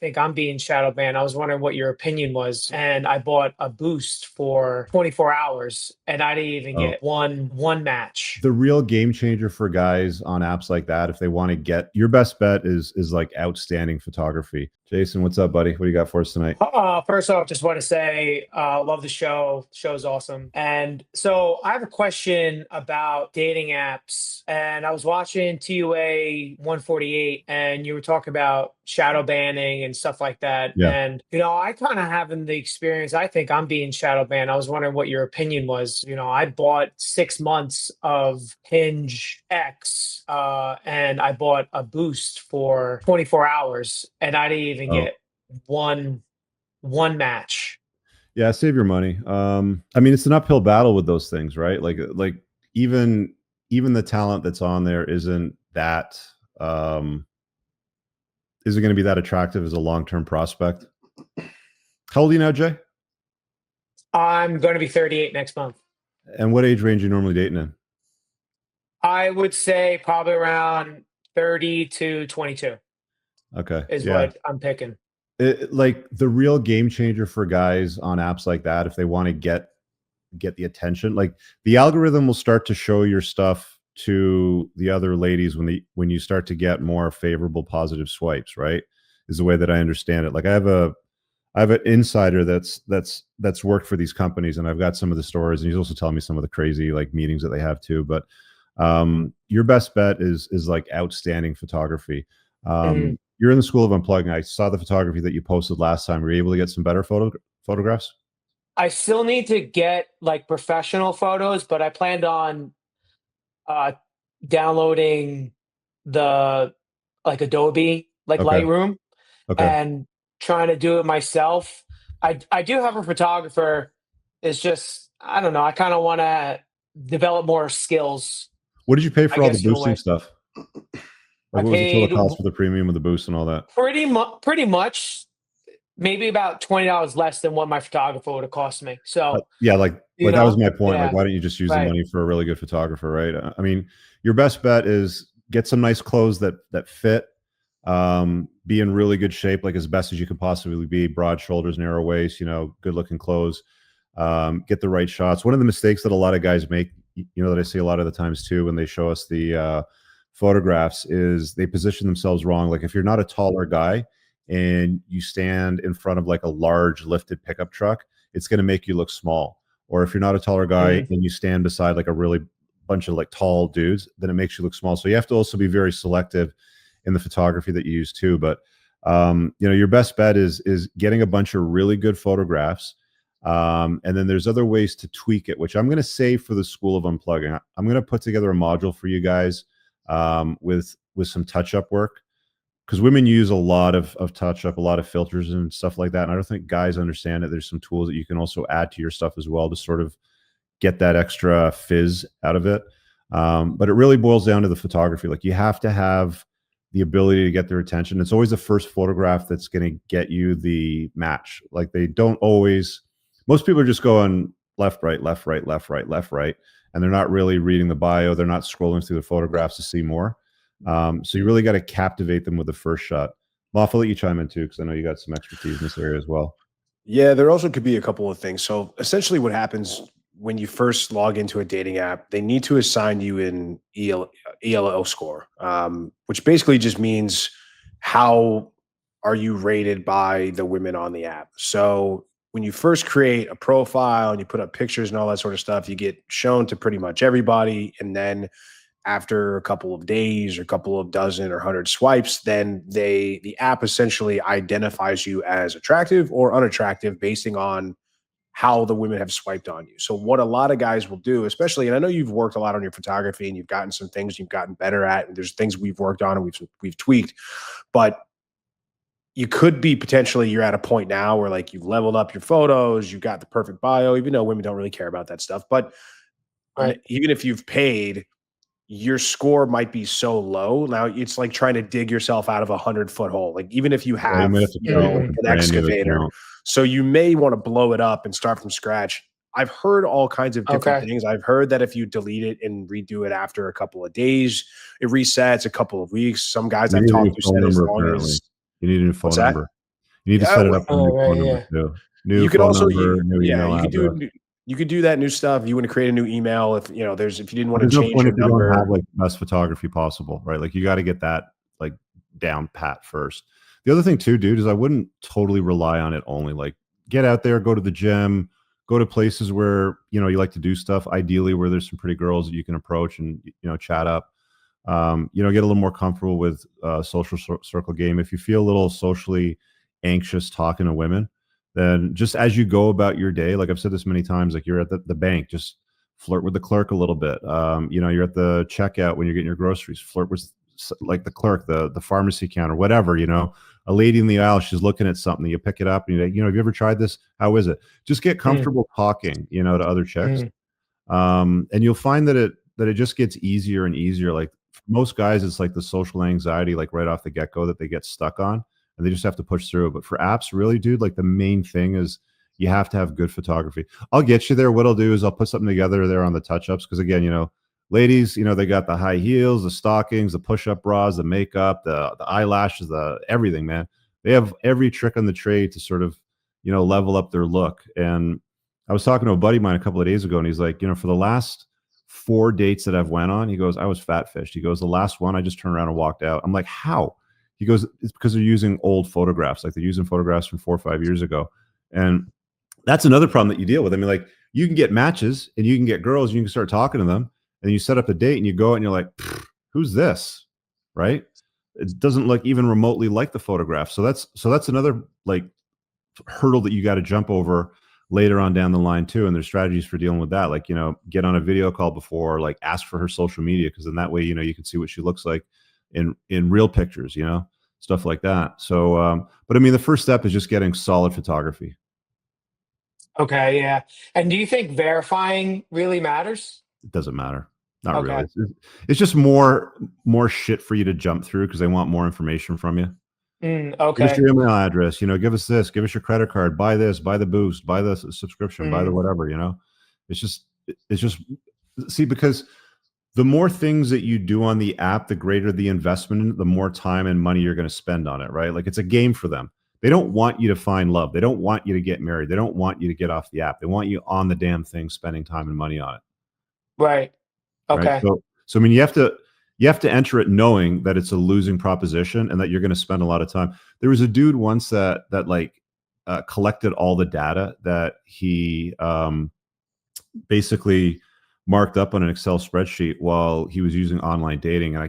think I'm being shadow banned. I was wondering what your opinion was. And I bought a boost for 24 hours and I didn't even Oh, get one match. the real game changer for guys on apps like that, if they want to get your best bet is like outstanding photography. Jason, what's up, buddy? What do you got for us tonight? First off, just want to say, love the show. Show's awesome. And so I have a question about dating apps. And I was watching TUA 148, and you were talking about shadow banning and stuff like that. Yeah. And, I kind of having the experience. I think I'm being shadow banned. I was wondering what your opinion was. I bought 6 months of Hinge X, and I bought a boost for 24 hours, and I didn't even Oh, get one match. yeah. Save your money. I mean, it's an uphill battle with those things, right? Like even even the talent that's on there um isn't going to be that attractive as a long-term prospect. How old are you now, Jay? I'm going to be 38 next month. And what age range you normally dating in? I would say probably around 30 to 22 Okay. is Yeah. what I'm picking. Like the real game changer for guys on apps like that, if they want to get the attention, like the algorithm will start to show your stuff to the other ladies when you start to get more favorable positive swipes, right? Is the way that I understand it. Like I have an insider that's worked for these companies, and I've got some of the stories, and he's also telling me some of the crazy like meetings that they have too. But your best bet is like outstanding photography. Mhm. You're in the school of unplugging. I saw the photography that you posted last time. Were you able to get some better photographs? I still need to get like professional photos, but I planned on uh, downloading the like Adobe, like Okay. Lightroom, Okay. and trying to do it myself. I do have a photographer. It's just I don't know. I kind of want to develop more skills, What did you pay I for all the guess, in a boosting way. stuff? I Like, what was the total paid cost for the premium of the boost and all that? pretty much maybe about $20 less than what my photographer would have cost me. So, Yeah, like that was my point. Like, yeah, why don't you just use the right. money for a really good photographer, right? I mean, your best bet is get some nice clothes that fit. Be in really good shape, like as best as you can possibly be. Broad shoulders, narrow waist, good looking clothes. Get the right shots. One of the mistakes that a lot of guys make, that I see a lot of the times too, when they show us the photographs, is they position themselves wrong. Like if you're not a taller guy and you stand in front of like a large lifted pickup truck, it's going to make you look small. Or if you're not a taller guy Mm, and you stand beside like a really bunch of like tall dudes, then it makes you look small. So you have to also be very selective in the photography that you use too. But your best bet is getting a bunch of really good photographs. And then there's other ways to tweak it, which I'm going to save for the School of Unplugging. I'm going to put together a module for you guys with some touch up work, because women use a lot of touch up, a lot of filters and stuff like that. And I don't think guys understand it. There's some tools that you can also add to your stuff as well to sort of get that extra fizz out of it. But it really boils down to the photography. Like you have to have the ability to get their attention. It's always the first photograph that's going to get you the match. Like they don't always, most people are just going left, right, left, right, left, right, left, right. And they're not really reading the bio. They're not scrolling through the photographs to see more. So you really got to captivate them with the first shot. Moff, I'll let you chime in too, because I know you got some expertise in this area as well. Yeah, there also could be a couple of things. So essentially, what happens when you first log into a dating app, they need to assign you an ELO score, which basically just means how are you rated by the women on the app. So when you first create a profile and you put up pictures and all that sort of stuff, you get shown to pretty much everybody. And then after a couple of days or a couple of dozen or 100 swipes, then the app essentially identifies you as attractive or unattractive basing on how the women have swiped on you. So what a lot of guys will do, especially, and I know you've worked a lot on your photography and you've gotten some things you've gotten better at, and there's things we've worked on and we've tweaked, but you could be potentially you're at a point now where like you've leveled up your photos, you've got the perfect bio, even though women don't really care about that stuff. But right. even if you've paid, your score might be so low. Now it's like trying to dig yourself out of 100-foot hole. Like even if you Yeah, you have, might have to you create know, like a Mhm. an brand new excavator, account. so you may want to blow it up and start from scratch. I've heard all kinds of different Okay. things. I've heard that if you delete it and redo it after a couple of days, it resets a couple of weeks. Some guys You I've need a talked new to phone said as number, long apparently. as You need a new what's phone that? number. You need to Yeah, set it up with a Oh, new right, phone number yeah. too. New you could phone also number, new yeah, email you could do address. you could do that new stuff. You want to create a new email if, there's if you didn't But want to there's no change point your if you don't have number. like the best photography possible, right? Like you got to get that like down pat first. The other thing too, dude, is I wouldn't totally rely on it only. Like get out there, go to the gym, go to places where you like to do stuff. Ideally, where there's some pretty girls that you can approach and chat up. Get a little more comfortable with social circle game. If you feel a little socially anxious talking to women, then just as you go about your day, like I've said this many times, like you're at the bank, just flirt with the clerk a little bit. You're at the checkout when you're getting your groceries, flirt with like the clerk, the pharmacy counter, whatever. A lady in the aisle, she's looking at something, you pick it up and have you ever tried this? How is it? Just get Mm, comfortable talking, to other chicks. mm, And you'll find that it just gets easier and easier. Like for most guys, it's like the social anxiety, like right off the get go, that they get stuck on, and they just have to push through. But for apps, really, dude, like the main thing is you have to have good photography. I'll get you there. What I'll do is I'll put something together there on the touch ups because again, ladies, they got the high heels, the stockings, the push up bras, the makeup, the eyelashes, the everything, man. They have every trick on the trade to sort of level up their look. And I was talking to a buddy of mine a couple of days ago, and he's like, for the last 4 dates that I've went on, he goes, I was fat fished. He goes, the last one, I just turned around and walked out. I'm like, how? He goes, it's because they're using old photographs, like they're using photographs from 4 or 5 years ago. And that's another problem that you deal with. I mean, like you can get matches and you can get girls, and you can start talking to them, and you set up a date and you go out and you're like, who's this? Right? It doesn't look even remotely like the photograph. So that's another like hurdle that you got to jump over later on down the line too. And there's strategies for dealing with that. Like, get on a video call before, like ask for her social media. Cause then that way, you can see what she looks like in real pictures, stuff like that. So, but I mean, the first step is just getting solid photography. okay, yeah. And do you think verifying really matters? It doesn't matter. Not really. Okay. It's just more shit for you to jump through because they want more information from you. Give us Okay. your email address, give us this, give us your credit card, buy this, buy the boost, buy the subscription, buy the Mm, whatever, it's just see, because the more things that you do on the app, the greater the investment, in it, the more time and money you're going to spend on it, right? Like it's a game for them. They don't want you to find love. They don't want you to get married. They don't want you to get off the app. They want you on the damn thing, spending time and money on it. right. Right. Okay. So I mean, you have to enter it knowing that it's a losing proposition and that you're going to spend a lot of time. There was a dude once that like collected all the data that he basically marked up on an Excel spreadsheet while he was using online dating. And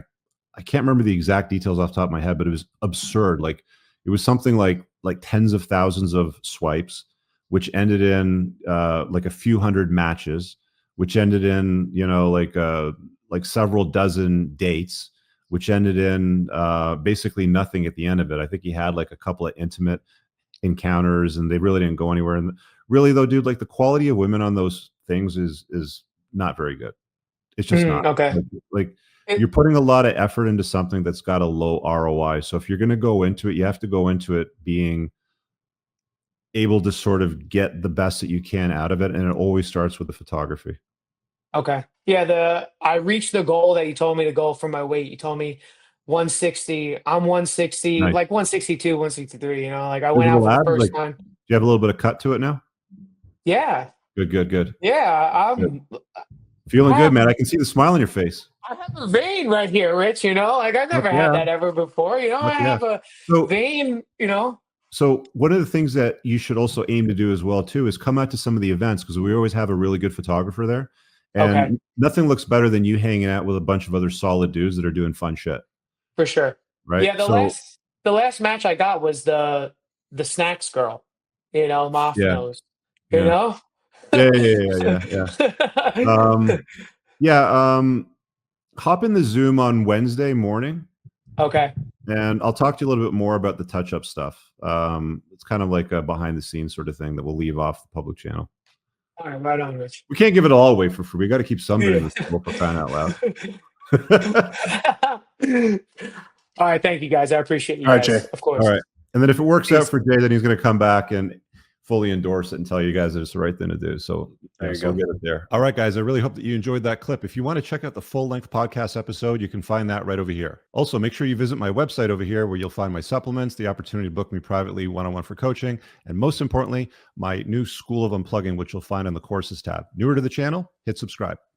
I can't remember the exact details off the top of my head, but it was absurd. Like it was something like tens of thousands of swipes, which ended in like a few hundred matches, which ended in like several dozen dates, which ended in basically nothing at the end of it. I think he had like a couple of intimate encounters, and they really didn't go anywhere. And really, though, dude, like the quality of women on those things is not very good. It's just not. Okay. Like It, you're putting a lot of effort into something that's got a low ROI. So if you're going to go into it, you have to go into it being able to sort of get the best that you can out of it, and it always starts with the photography. okay. Yeah, I reached the goal that you told me to go for my weight. You told me 160. I'm 160, Nice. like 162, 163, like I There's went a out little for the abs. Like, first do time. you have a little bit of cut to it now? Yeah. Good, good, good. Yeah, Good. I'm Feeling I good, have man. I can see the smile on your face. I have a vein right here, Rich, like I've Fuck never had yeah. that ever before. Fuck I yeah. have a So vein. So one of the things that you should also aim to do as well too is come out to some of the events, because we always have a really good photographer there, Okay, and nothing looks better than you hanging out with a bunch of other solid dudes that are doing fun shit, for sure. right? Yeah, So the last match I got was the snacks girl, Moth yeah, Nose, you yeah, know? yeah, yeah, yeah, yeah, yeah. Yeah. Hop in the Zoom on Wednesday morning, Okay. and I'll talk to you a little bit more about the touch-up stuff. It's kind of like a behind-the-scenes sort of thing that we'll leave off the public channel. All right, right on, Rich. We can't give it all away for free. We got to keep some of it in Yeah. the school, for crying out loud. All right, thank you guys. I appreciate you All right, Jay. guys, of All course. right. And then if it works out Peace. for Jay, then he's going to come back. And fully endorse it and tell you guys that it's the right thing to do. So, There you so we'll go. get it there. All right, guys. I really hope that you enjoyed that clip. If you want to check out the full-length podcast episode, you can find that right over here. Also, make sure you visit my website over here where you'll find my supplements, the opportunity to book me privately one-on-one for coaching, and most importantly, my new School of Unplugging, which you'll find on the courses tab. Newer to the channel, hit subscribe.